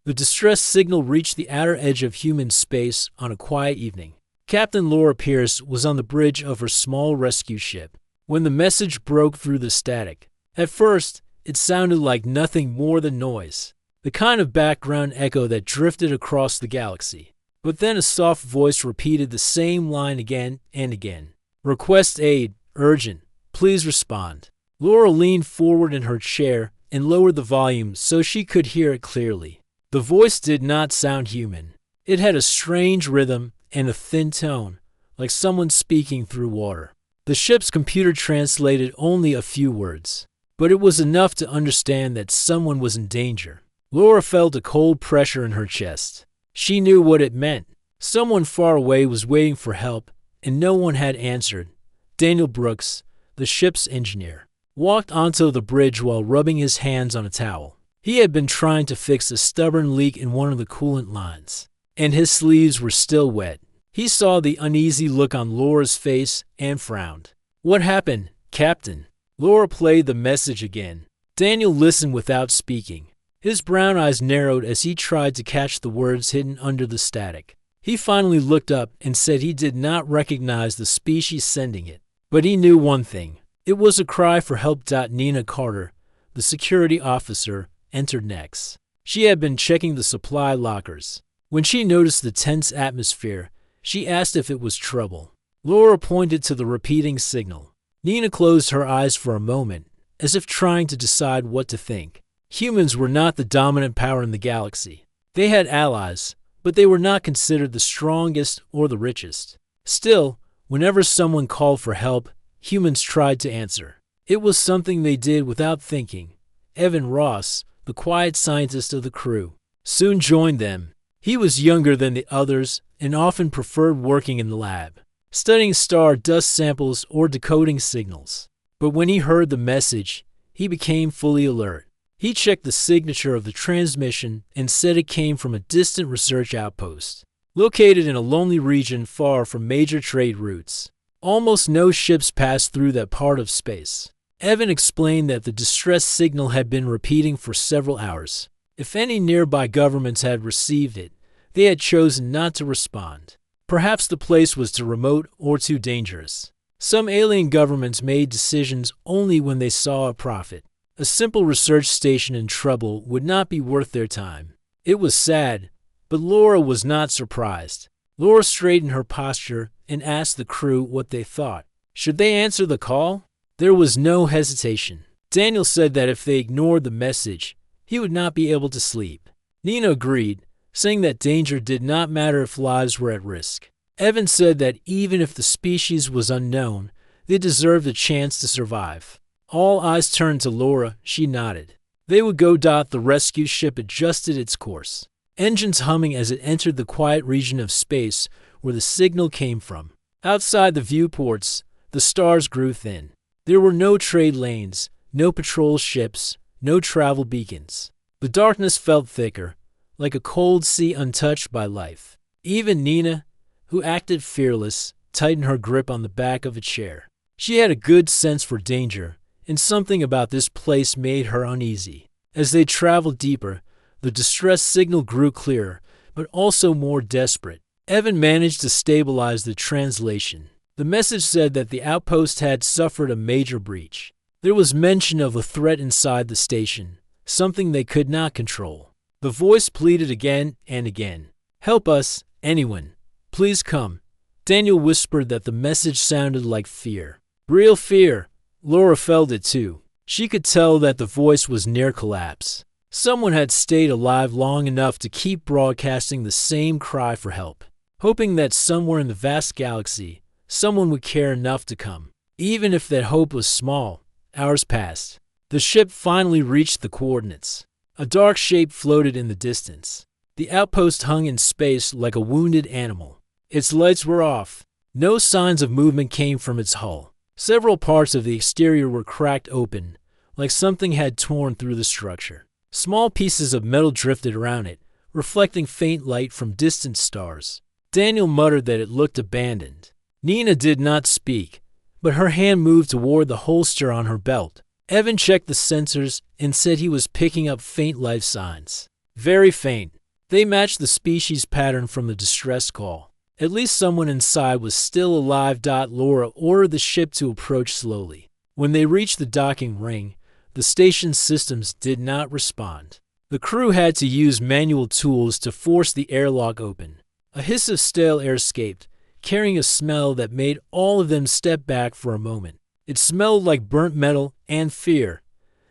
The distress signal reached the outer edge of human space on a quiet evening. Captain Laura Pierce was on the bridge of her small rescue ship when the message broke through the static. At first, it sounded like nothing more than noise, the kind of background echo that drifted across the galaxy. But then a soft voice repeated the same line again and again. "Request aid. Urgent. Please respond." Laura leaned forward in her chair and lowered the volume so she could hear it clearly. The voice did not sound human. It had a strange rhythm and a thin tone, like someone speaking through water. The ship's computer translated only a few words, but it was enough to understand that someone was in danger. Laura felt a cold pressure in her chest. She knew what it meant. Someone far away was waiting for help, and no one had answered. Daniel Brooks, the ship's engineer, walked onto the bridge while rubbing his hands on a towel. He had been trying to fix a stubborn leak in one of the coolant lines, and his sleeves were still wet. He saw the uneasy look on Laura's face and frowned. "What happened, Captain?" Laura played the message again. Daniel listened without speaking. His brown eyes narrowed as he tried to catch the words hidden under the static. He finally looked up and said he did not recognize the species sending it. But he knew one thing. It was a cry for help. Nina Carter, the security officer, entered next. She had been checking the supply lockers. When she noticed the tense atmosphere, she asked if it was trouble. Laura pointed to the repeating signal. Nina closed her eyes for a moment, as if trying to decide what to think. Humans were not the dominant power in the galaxy. They had allies, but they were not considered the strongest or the richest. Still, whenever someone called for help, humans tried to answer. It was something they did without thinking. Evan Ross, the quiet scientist of the crew, soon joined them. He was younger than the others and often preferred working in the lab, studying star dust samples or decoding signals. But when he heard the message, he became fully alert. He checked the signature of the transmission and said it came from a distant research outpost, located in a lonely region far from major trade routes. Almost no ships passed through that part of space. Evan explained that the distress signal had been repeating for several hours. If any nearby governments had received it, they had chosen not to respond. Perhaps the place was too remote or too dangerous. Some alien governments made decisions only when they saw a profit. A simple research station in trouble would not be worth their time. It was sad, but Laura was not surprised. Laura straightened her posture and asked the crew what they thought. Should they answer the call? There was no hesitation. Daniel said that if they ignored the message, he would not be able to sleep. Nina agreed, saying that danger did not matter if lives were at risk. Evan said that even if the species was unknown, they deserved a chance to survive. All eyes turned to Laura. She nodded. They would go. The rescue ship adjusted its course, engines humming as it entered the quiet region of space where the signal came from. Outside the viewports, the stars grew thin. There were no trade lanes, no patrol ships, no travel beacons. The darkness felt thicker, like a cold sea untouched by life. Even Nina, who acted fearless, tightened her grip on the back of a chair. She had a good sense for danger, and something about this place made her uneasy. As they traveled deeper, the distress signal grew clearer, but also more desperate. Evan managed to stabilize the translation. The message said that the outpost had suffered a major breach. There was mention of a threat inside the station, something they could not control. The voice pleaded again and again. "Help us, anyone. Please come." Daniel whispered that the message sounded like fear. Real fear. Laura felt it too. She could tell that the voice was near collapse. Someone had stayed alive long enough to keep broadcasting the same cry for help, hoping that somewhere in the vast galaxy, someone would care enough to come. Even if that hope was small. Hours passed. The ship finally reached the coordinates. A dark shape floated in the distance. The outpost hung in space like a wounded animal. Its lights were off. No signs of movement came from its hull. Several parts of the exterior were cracked open, like something had torn through the structure. Small pieces of metal drifted around it, reflecting faint light from distant stars. Daniel muttered that it looked abandoned. Nina did not speak, but her hand moved toward the holster on her belt. Evan checked the sensors and said he was picking up faint life signs. Very faint. They matched the species pattern from the distress call. At least someone inside was still alive. Laura ordered the ship to approach slowly. When they reached the docking ring, the station's systems did not respond. The crew had to use manual tools to force the airlock open. A hiss of stale air escaped, carrying a smell that made all of them step back for a moment. It smelled like burnt metal and fear.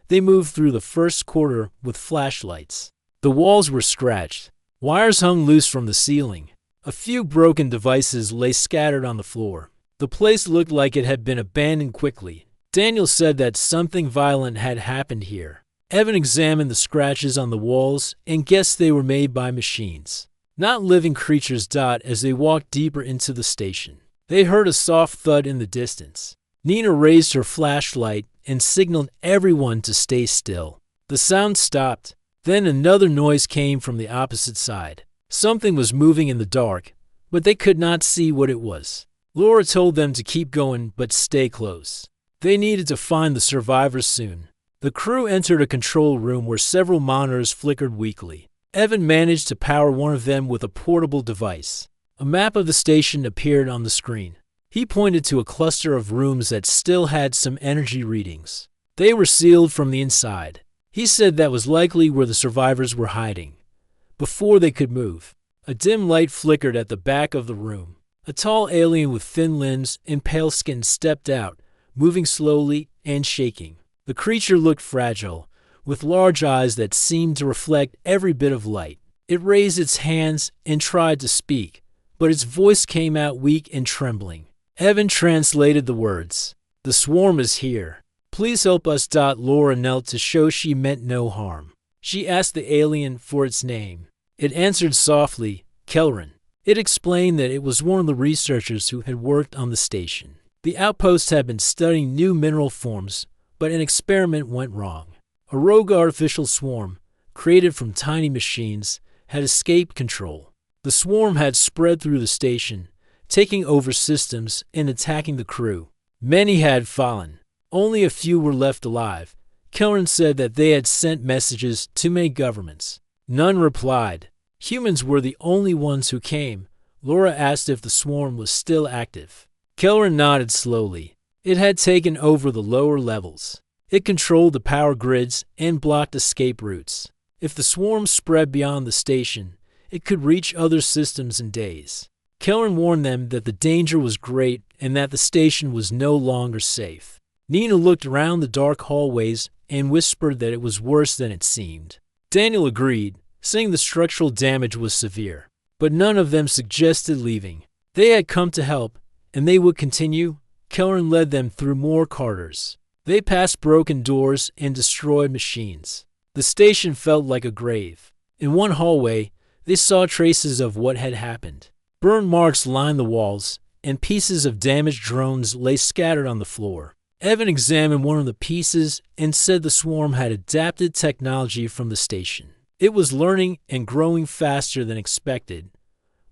They moved through the first quarter with flashlights. The walls were scratched. Wires hung loose from the ceiling. A few broken devices lay scattered on the floor. The place looked like it had been abandoned quickly. Daniel said that something violent had happened here. Evan examined the scratches on the walls and guessed they were made by machines, not living creatures. As they walked deeper into the station, they heard a soft thud in the distance. Nina raised her flashlight and signaled everyone to stay still. The sound stopped. Then another noise came from the opposite side. Something was moving in the dark, but they could not see what it was. Laura told them to keep going but stay close. They needed to find the survivors soon. The crew entered a control room where several monitors flickered weakly. Evan managed to power one of them with a portable device. A map of the station appeared on the screen. He pointed to a cluster of rooms that still had some energy readings. They were sealed from the inside. He said that was likely where the survivors were hiding. Before they could move, a dim light flickered at the back of the room. A tall alien with thin limbs and pale skin stepped out, moving slowly and shaking. The creature looked fragile, with large eyes that seemed to reflect every bit of light. It raised its hands and tried to speak, but its voice came out weak and trembling. Evan translated the words. "The swarm is here. Please help us." Laura knelt to show she meant no harm. She asked the alien for its name. It answered softly, "Kelrin." It explained that it was one of the researchers who had worked on the station. The outpost had been studying new mineral forms, but an experiment went wrong. A rogue artificial swarm, created from tiny machines, had escaped control. The swarm had spread through the station, taking over systems and attacking the crew. Many had fallen. Only a few were left alive. Kelrin said that they had sent messages to many governments. None replied. Humans were the only ones who came. Laura asked if the swarm was still active. Kelrin nodded slowly. It had taken over the lower levels. It controlled the power grids and blocked escape routes. If the swarm spread beyond the station, it could reach other systems in days. Kelrin warned them that the danger was great and that the station was no longer safe. Nina looked around the dark hallways and whispered that it was worse than it seemed. Daniel agreed, saying the structural damage was severe, but none of them suggested leaving. They had come to help, and they would continue. Kelrin led them through more corridors. They passed broken doors and destroyed machines. The station felt like a grave. In one hallway, they saw traces of what had happened. Burn marks lined the walls, and pieces of damaged drones lay scattered on the floor. Evan examined one of the pieces and said the swarm had adapted technology from the station. It was learning and growing faster than expected.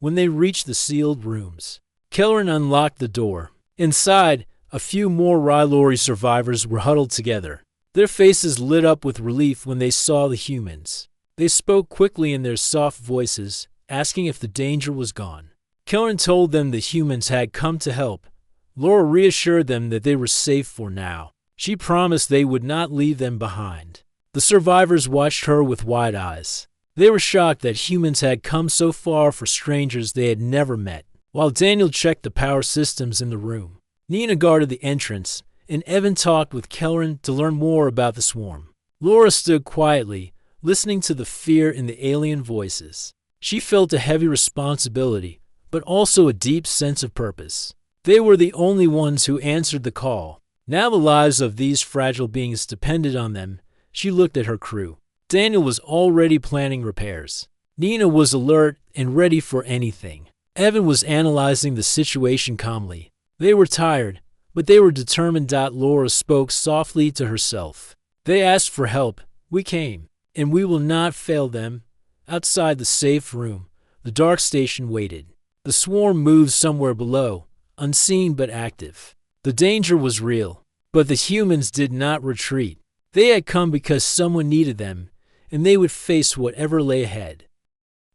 When they reached the sealed rooms, Kelrin unlocked the door. Inside, a few more Rylori survivors were huddled together. Their faces lit up with relief when they saw the humans. They spoke quickly in their soft voices, asking if the danger was gone. Kelrin told them the humans had come to help. Laura reassured them that they were safe for now. She promised they would not leave them behind. The survivors watched her with wide eyes. They were shocked that humans had come so far for strangers they had never met. While Daniel checked the power systems in the room, Nina guarded the entrance, and Evan talked with Kelrin to learn more about the swarm. Laura stood quietly, listening to the fear in the alien voices. She felt a heavy responsibility, but also a deep sense of purpose. They were the only ones who answered the call. Now the lives of these fragile beings depended on them. She looked at her crew. Daniel was already planning repairs. Nina was alert and ready for anything. Evan was analyzing the situation calmly. They were tired, but they were determined. Laura spoke softly to herself. They asked for help. We came, and we will not fail them. Outside the safe room, the dark station waited. The swarm moved somewhere below, unseen but active. The danger was real, but the humans did not retreat. They had come because someone needed them, and they would face whatever lay ahead.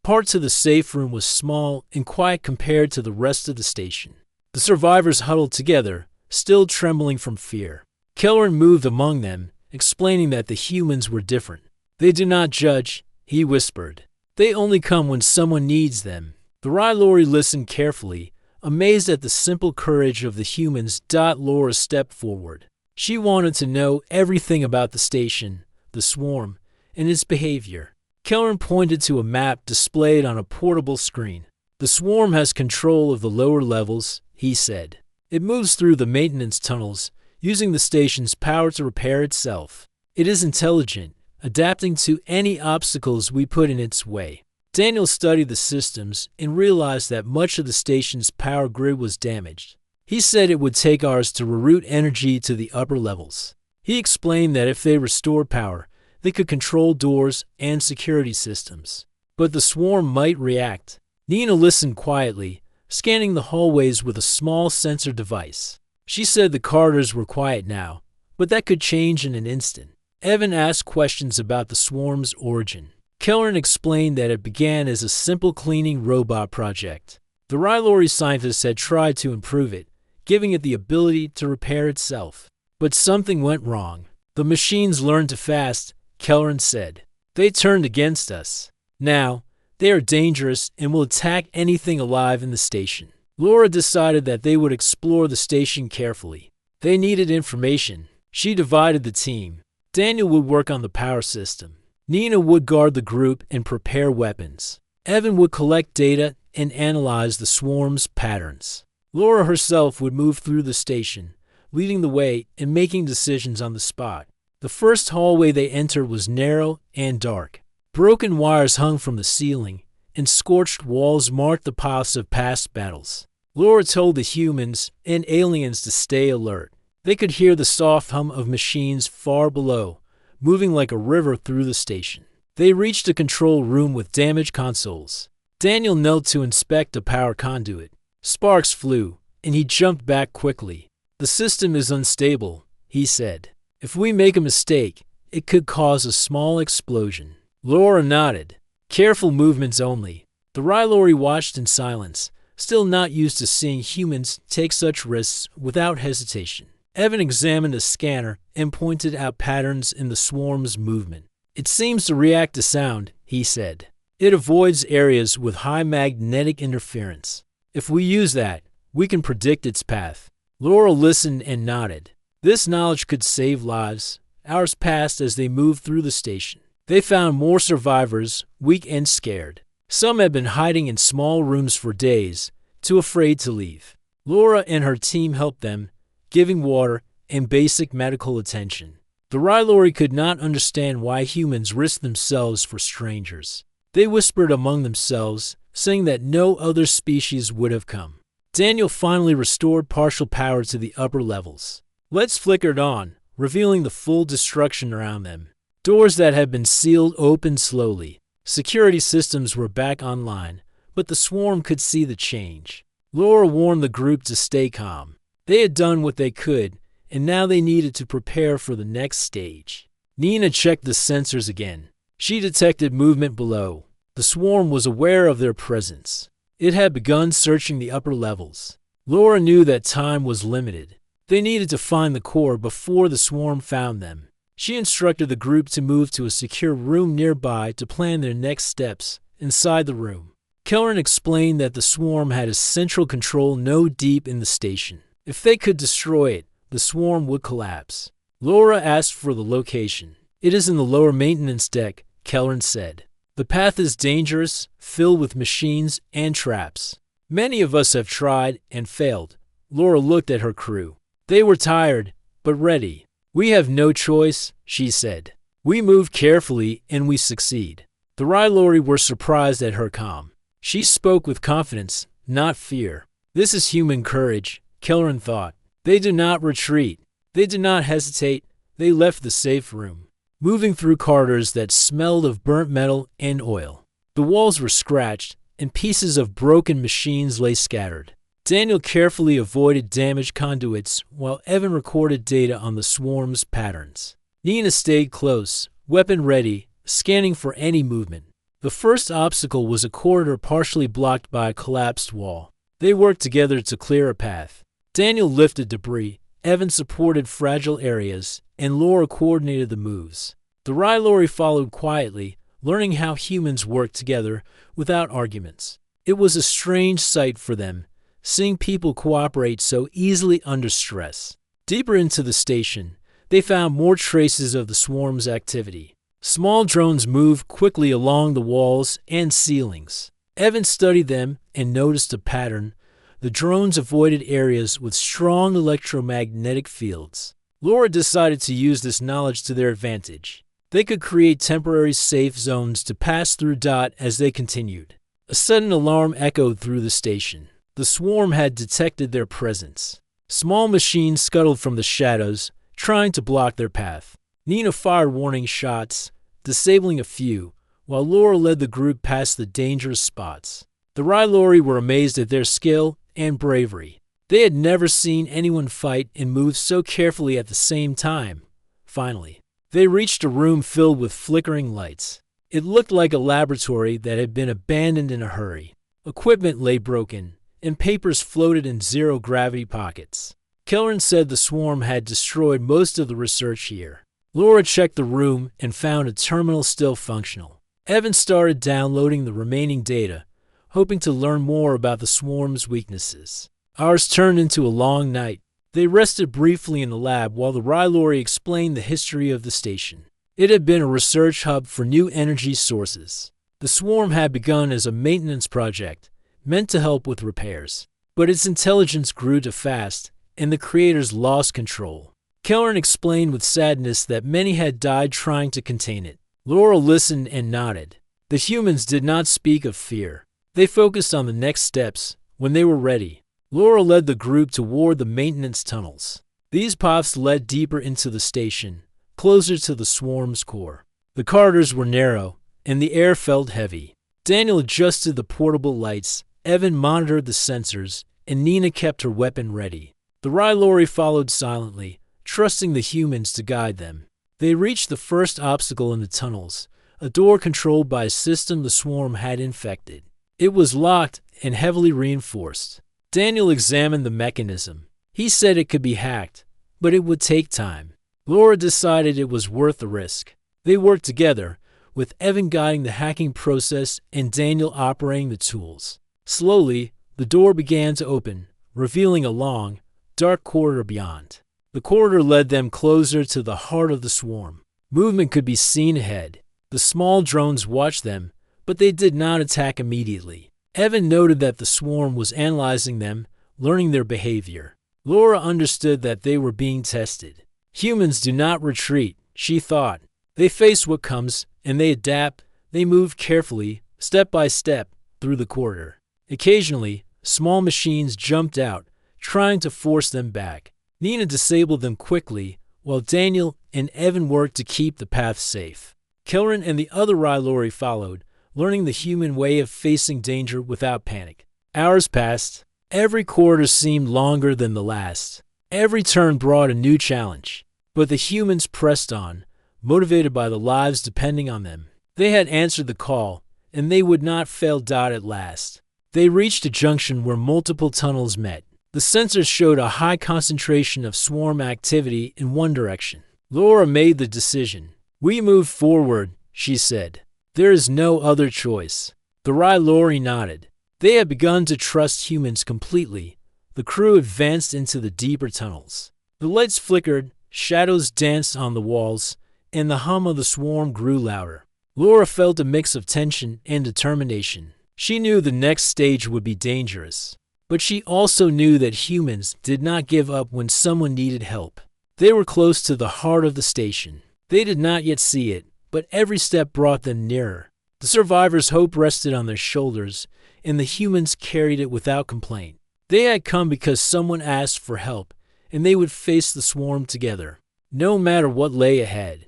Parts of the safe room was small and quiet compared to the rest of the station. The survivors huddled together, still trembling from fear. Kelleran moved among them, explaining that the humans were different. They do not judge, he whispered. They only come when someone needs them. The Rylori listened carefully, amazed at the simple courage of the humans. Laura stepped forward. She wanted to know everything about the station, the swarm, and its behavior. Kelleran pointed to a map displayed on a portable screen. The swarm has control of the lower levels, he said. It moves through the maintenance tunnels, using the station's power to repair itself. It is intelligent, adapting to any obstacles we put in its way. Daniel studied the systems and realized that much of the station's power grid was damaged. He said it would take ours to reroute energy to the upper levels. He explained that if they restored power, they could control doors and security systems. But the swarm might react. Nina listened quietly, scanning the hallways with a small sensor device. She said the corridors were quiet now, but that could change in an instant. Evan asked questions about the swarm's origin. Kelleran explained that it began as a simple cleaning robot project. The Rylori scientists had tried to improve it, giving it the ability to repair itself. But something went wrong. The machines learned too fast, Kelleran said. They turned against us. Now, they are dangerous and will attack anything alive in the station. Laura decided that they would explore the station carefully. They needed information. She divided the team. Daniel would work on the power system. Nina would guard the group and prepare weapons. Evan would collect data and analyze the swarm's patterns. Laura herself would move through the station, leading the way and making decisions on the spot. The first hallway they entered was narrow and dark. Broken wires hung from the ceiling, and scorched walls marked the paths of past battles. Laura told the humans and aliens to stay alert. They could hear the soft hum of machines far below, moving like a river through the station. They reached a control room with damaged consoles. Daniel knelt to inspect a power conduit. Sparks flew, and he jumped back quickly. The system is unstable, he said. If we make a mistake, it could cause a small explosion. Laura nodded. Careful movements only. The Rylori watched in silence, still not used to seeing humans take such risks without hesitation. Evan examined a scanner and pointed out patterns in the swarm's movement. It seems to react to sound, he said. It avoids areas with high magnetic interference. If we use that, we can predict its path. Laura listened and nodded. This knowledge could save lives. Hours passed as they moved through the station. They found more survivors, weak and scared. Some had been hiding in small rooms for days, too afraid to leave. Laura and her team helped them, giving water and basic medical attention. The Rylori could not understand why humans risked themselves for strangers. They whispered among themselves, saying that no other species would have come. Daniel finally restored partial power to the upper levels. Lights flickered on, revealing the full destruction around them. Doors that had been sealed opened slowly. Security systems were back online, but the swarm could see the change. Laura warned the group to stay calm. They had done what they could, and now they needed to prepare for the next stage. Nina checked the sensors again. She detected movement below. The swarm was aware of their presence. It had begun searching the upper levels. Laura knew that time was limited. They needed to find the core before the swarm found them. She instructed the group to move to a secure room nearby to plan their next steps inside the room. Kelleran explained that the swarm had a central control node deep in the station. If they could destroy it, the swarm would collapse. Laura asked for the location. It is in the lower maintenance deck, Kelleran said. The path is dangerous, filled with machines and traps. Many of us have tried and failed. Laura looked at her crew. They were tired, but ready. We have no choice, she said. We move carefully and we succeed. The Rylori were surprised at her calm. She spoke with confidence, not fear. This is human courage, Kelleran thought. They do not retreat. They did not hesitate. They left the safe room, moving through corridors that smelled of burnt metal and oil. The walls were scratched, and pieces of broken machines lay scattered. Daniel carefully avoided damaged conduits while Evan recorded data on the swarm's patterns. Nina stayed close, weapon ready, scanning for any movement. The first obstacle was a corridor partially blocked by a collapsed wall. They worked together to clear a path. Daniel lifted debris, Evan supported fragile areas, and Laura coordinated the moves. The Rylori followed quietly, learning how humans work together without arguments. It was a strange sight for them, seeing people cooperate so easily under stress. Deeper into the station, they found more traces of the swarm's activity. Small drones moved quickly along the walls and ceilings. Evan studied them and noticed a pattern. The drones avoided areas with strong electromagnetic fields. Laura decided to use this knowledge to their advantage. They could create temporary safe zones to pass through as they continued. A sudden alarm echoed through the station. The swarm had detected their presence. Small machines scuttled from the shadows, trying to block their path. Nina fired warning shots, disabling a few, while Laura led the group past the dangerous spots. The Rylori were amazed at their skill and bravery. They had never seen anyone fight and move so carefully at the same time. Finally, they reached a room filled with flickering lights. It looked like a laboratory that had been abandoned in a hurry. Equipment lay broken, and papers floated in zero-gravity pockets. Kelleran said the swarm had destroyed most of the research here. Laura checked the room and found a terminal still functional. Evan started downloading the remaining data, hoping to learn more about the swarm's weaknesses. Ours turned into a long night. They rested briefly in the lab while the Rylori explained the history of the station. It had been a research hub for new energy sources. The swarm had begun as a maintenance project, meant to help with repairs. But its intelligence grew too fast, and the creators lost control. Kelleran explained with sadness that many had died trying to contain it. Laura listened and nodded. The humans did not speak of fear. They focused on the next steps. When they were ready, Laura led the group toward the maintenance tunnels. These paths led deeper into the station, closer to the swarm's core. The corridors were narrow, and the air felt heavy. Daniel adjusted the portable lights, Evan monitored the sensors, and Nina kept her weapon ready. The Rylori followed silently, trusting the humans to guide them. They reached the first obstacle in the tunnels, a door controlled by a system the swarm had infected. It was locked and heavily reinforced. Daniel examined the mechanism. He said it could be hacked, but it would take time. Laura decided it was worth the risk. They worked together, with Evan guiding the hacking process and Daniel operating the tools. Slowly, the door began to open, revealing a long, dark corridor beyond. The corridor led them closer to the heart of the swarm. Movement could be seen ahead. The small drones watched them, but they did not attack immediately. Evan noted that the swarm was analyzing them, learning their behavior. Laura understood that they were being tested. Humans do not retreat, she thought. They face what comes, and they adapt. They move carefully, step by step, through the corridor. Occasionally, small machines jumped out, trying to force them back. Nina disabled them quickly, while Daniel and Evan worked to keep the path safe. Kelleran and the other Rylori followed, learning the human way of facing danger without panic. Hours passed. Every corridor seemed longer than the last. Every turn brought a new challenge. But the humans pressed on, motivated by the lives depending on them. They had answered the call, and they would not fail. At last, they reached a junction where multiple tunnels met. The sensors showed a high concentration of swarm activity in one direction. Laura made the decision. "We move forward," she said. "There is no other choice." The Rylori nodded. They had begun to trust humans completely. The crew advanced into the deeper tunnels. The lights flickered, shadows danced on the walls, and the hum of the swarm grew louder. Laura felt a mix of tension and determination. She knew the next stage would be dangerous. But she also knew that humans did not give up when someone needed help. They were close to the heart of the station. They did not yet see it, but every step brought them nearer. The survivors' hope rested on their shoulders, and the humans carried it without complaint. They had come because someone asked for help, and they would face the swarm together, no matter what lay ahead.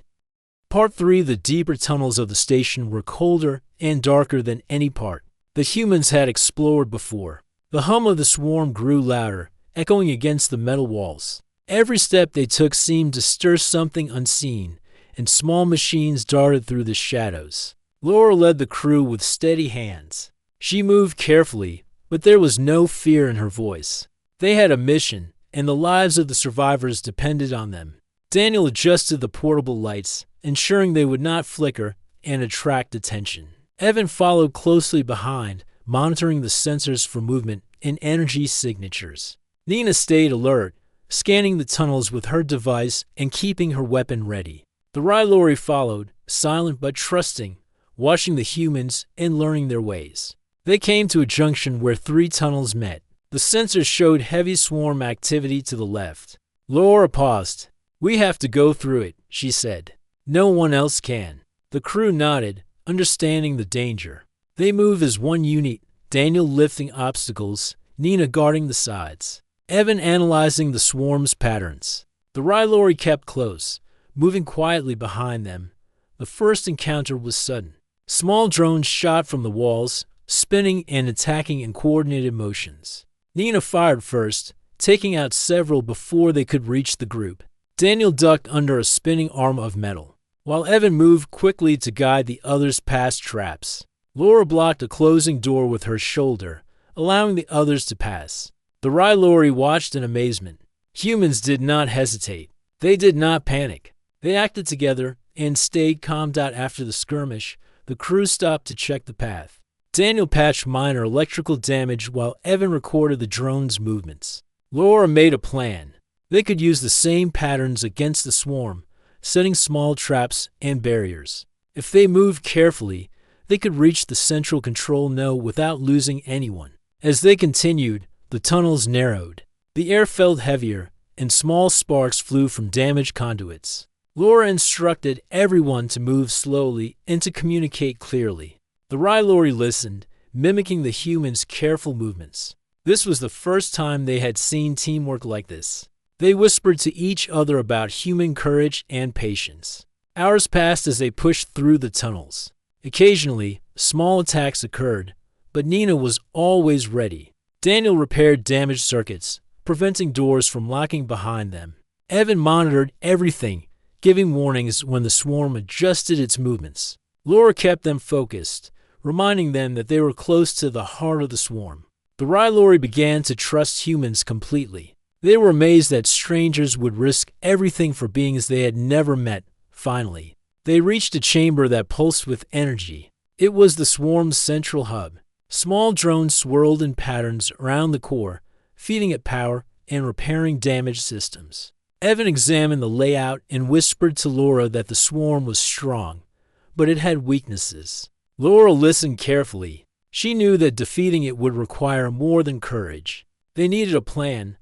Part 3. The deeper tunnels of the station were colder and darker than any part the humans had explored before. The hum of the swarm grew louder, echoing against the metal walls. Every step they took seemed to stir something unseen, and small machines darted through the shadows. Laura led the crew with steady hands. She moved carefully, but there was no fear in her voice. They had a mission, and the lives of the survivors depended on them. Daniel adjusted the portable lights, ensuring they would not flicker and attract attention. Evan followed closely behind, monitoring the sensors for movement and energy signatures. Nina stayed alert, scanning the tunnels with her device and keeping her weapon ready. The Rylori followed, silent but trusting, watching the humans and learning their ways. They came to a junction where 3 tunnels met. The sensors showed heavy swarm activity to the left. Laura paused. "We have to go through it," she said. "No one else can." The crew nodded, understanding the danger. They moved as one unit, Daniel lifting obstacles, Nina guarding the sides, Evan analyzing the swarm's patterns. The Rylori kept close, moving quietly behind them. The first encounter was sudden. Small drones shot from the walls, spinning and attacking in coordinated motions. Nina fired first, taking out several before they could reach the group. Daniel ducked under a spinning arm of metal, while Evan moved quickly to guide the others past traps. Laura blocked a closing door with her shoulder, allowing the others to pass. The Rylori watched in amazement. Humans did not hesitate. They did not panic. They acted together and stayed calm. After the skirmish, the crew stopped to check the path. Daniel patched minor electrical damage while Evan recorded the drone's movements. Laura made a plan. They could use the same patterns against the swarm, setting small traps and barriers. If they moved carefully, they could reach the central control node without losing anyone. As they continued, the tunnels narrowed. The air felt heavier, and small sparks flew from damaged conduits. Laura instructed everyone to move slowly and to communicate clearly. The Rylori listened, mimicking the humans' careful movements. This was the first time they had seen teamwork like this. They whispered to each other about human courage and patience. Hours passed as they pushed through the tunnels. Occasionally, small attacks occurred, but Nina was always ready. Daniel repaired damaged circuits, preventing doors from locking behind them. Evan monitored everything, giving warnings when the swarm adjusted its movements. Laura kept them focused, reminding them that they were close to the heart of the swarm. The Rylori began to trust humans completely. They were amazed that strangers would risk everything for beings they had never met. Finally, they reached a chamber that pulsed with energy. It was the swarm's central hub. Small drones swirled in patterns around the core, feeding it power and repairing damaged systems. Evan examined the layout and whispered to Laura that the swarm was strong, but it had weaknesses. Laura listened carefully. She knew that defeating it would require more than courage. They needed a plan.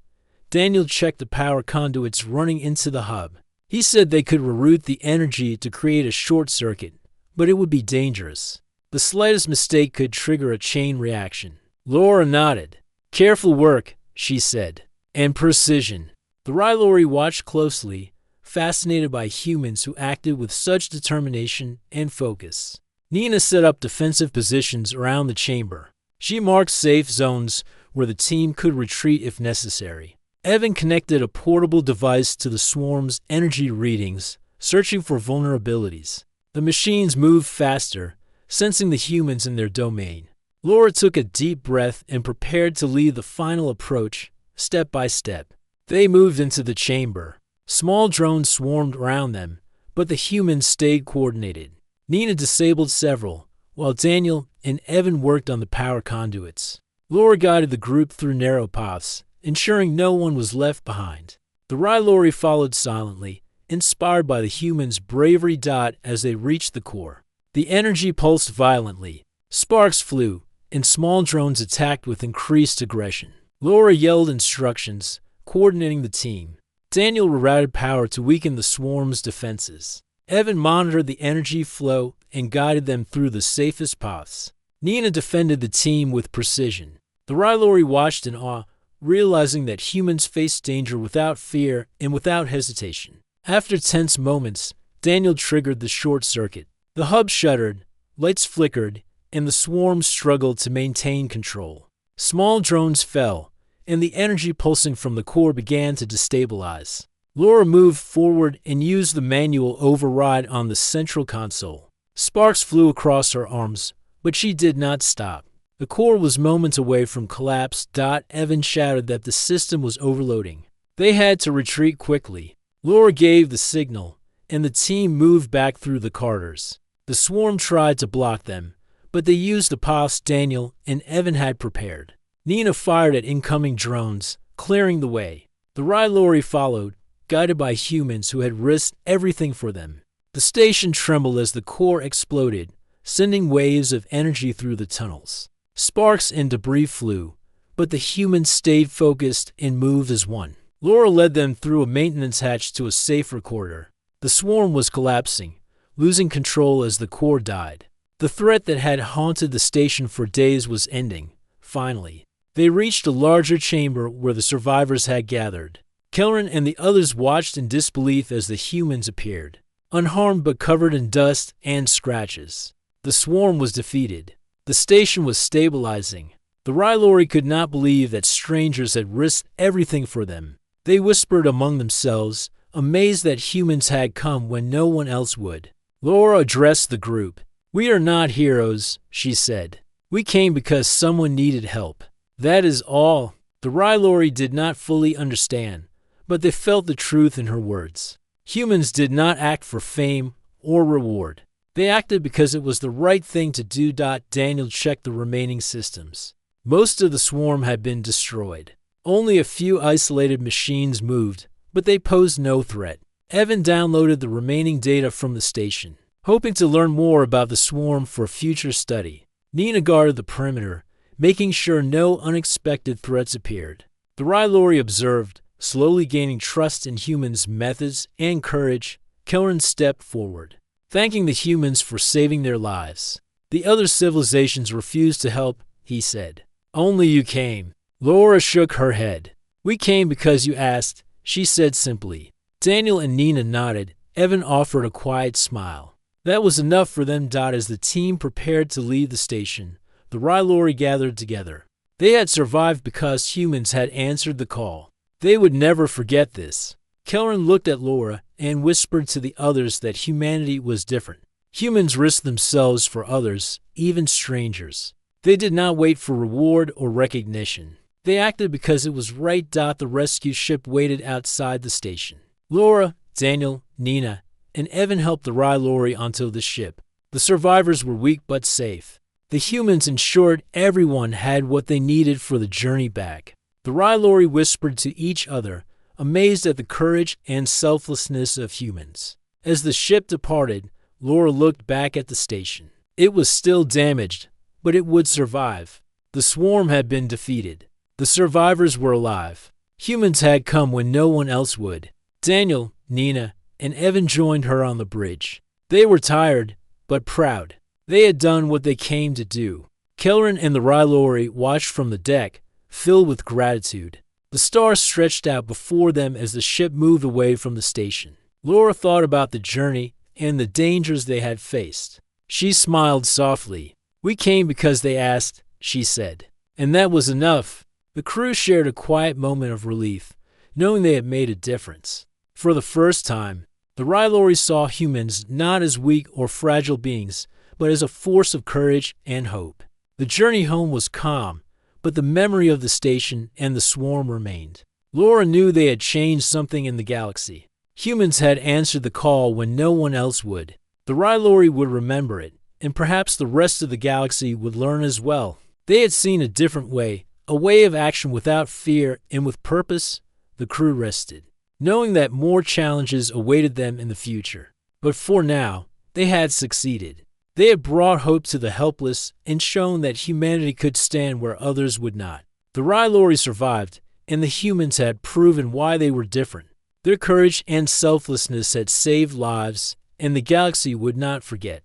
Daniel checked the power conduits running into the hub. He said they could reroute the energy to create a short circuit, but it would be dangerous. The slightest mistake could trigger a chain reaction. Laura nodded. "Careful work," she said, "and precision." The Rylori watched closely, fascinated by humans who acted with such determination and focus. Nina set up defensive positions around the chamber. She marked safe zones where the team could retreat if necessary. Evan connected a portable device to the swarm's energy readings, searching for vulnerabilities. The machines moved faster, sensing the humans in their domain. Laura took a deep breath and prepared to lead the final approach, step by step. They moved into the chamber. Small drones swarmed around them, but the humans stayed coordinated. Nina disabled several, while Daniel and Evan worked on the power conduits. Laura guided the group through narrow paths, ensuring no one was left behind. The Rylori followed silently, inspired by the humans' bravery. As they reached the core, the energy pulsed violently. Sparks flew, and small drones attacked with increased aggression. Laura yelled instructions, coordinating the team. Daniel rerouted power to weaken the swarm's defenses. Evan monitored the energy flow and guided them through the safest paths. Nina defended the team with precision. The Rylori watched in awe, realizing that humans faced danger without fear and without hesitation. After tense moments, Daniel triggered the short circuit. The hub shuddered, lights flickered, and the swarm struggled to maintain control. Small drones fell, and the energy pulsing from the core began to destabilize. Laura moved forward and used the manual override on the central console. Sparks flew across her arms, but she did not stop. The core was moments away from collapse. Evan shouted that the system was overloading. They had to retreat quickly. Laura gave the signal, and the team moved back through the corridors. The swarm tried to block them, but they used the paths Daniel and Evan had prepared. Nina fired at incoming drones, clearing the way. The Rylori followed, guided by humans who had risked everything for them. The station trembled as the core exploded, sending waves of energy through the tunnels. Sparks and debris flew, but the humans stayed focused and moved as one. Laura led them through a maintenance hatch to a safer corridor. The swarm was collapsing, losing control as the core died. The threat that had haunted the station for days was ending, finally. They reached a larger chamber where the survivors had gathered. Kelleran and the others watched in disbelief as the humans appeared, unharmed but covered in dust and scratches. The swarm was defeated. The station was stabilizing. The Rylori could not believe that strangers had risked everything for them. They whispered among themselves, amazed that humans had come when no one else would. Laura addressed the group. "We are not heroes," she said. "We came because someone needed help. That is all." The Rylori did not fully understand, but they felt the truth in her words. Humans did not act for fame or reward. They acted because it was the right thing to do. Daniel checked the remaining systems. Most of the swarm had been destroyed. Only a few isolated machines moved, but they posed no threat. Evan downloaded the remaining data from the station, hoping to learn more about the swarm for future study. Nina guarded the perimeter, making sure no unexpected threats appeared. The Rylori observed, slowly gaining trust in humans' methods and courage. Kelleran stepped forward, thanking the humans for saving their lives. "The other civilizations refused to help," he said. "Only you came." Laura shook her head. "We came because you asked," she said simply. Daniel and Nina nodded. Evan offered a quiet smile. That was enough for them. As the team prepared to leave the station, the Rylori gathered together. They had survived because humans had answered the call. They would never forget this. Kelleran looked at Laura and whispered to the others that humanity was different. Humans risked themselves for others, even strangers. They did not wait for reward or recognition. They acted because it was right. The rescue ship waited outside the station. Laura, Daniel, Nina, and Evan helped the Rylori onto the ship. The survivors were weak but safe. The humans ensured everyone had what they needed for the journey back. The Rylori whispered to each other, amazed at the courage and selflessness of humans. As the ship departed, Laura looked back at the station. It was still damaged, but it would survive. The swarm had been defeated. The survivors were alive. Humans had come when no one else would. Daniel, Nina, and Evan joined her on the bridge. They were tired, but proud. They had done what they came to do. Kelleran and the Rylori watched from the deck, filled with gratitude. The stars stretched out before them as the ship moved away from the station. Laura thought about the journey and the dangers they had faced. She smiled softly. "We came because they asked," she said. And that was enough. The crew shared a quiet moment of relief, knowing they had made a difference. For the first time, the Rylori saw humans not as weak or fragile beings, but as a force of courage and hope. The journey home was calm, but the memory of the station and the swarm remained. Laura knew they had changed something in the galaxy. Humans had answered the call when no one else would. The Rylori would remember it, and perhaps the rest of the galaxy would learn as well. They had seen a different way, a way of action without fear and with purpose. The crew rested, knowing that more challenges awaited them in the future. But for now, they had succeeded. They had brought hope to the helpless and shown that humanity could stand where others would not. The Rylori survived, and the humans had proven why they were different. Their courage and selflessness had saved lives, and the galaxy would not forget.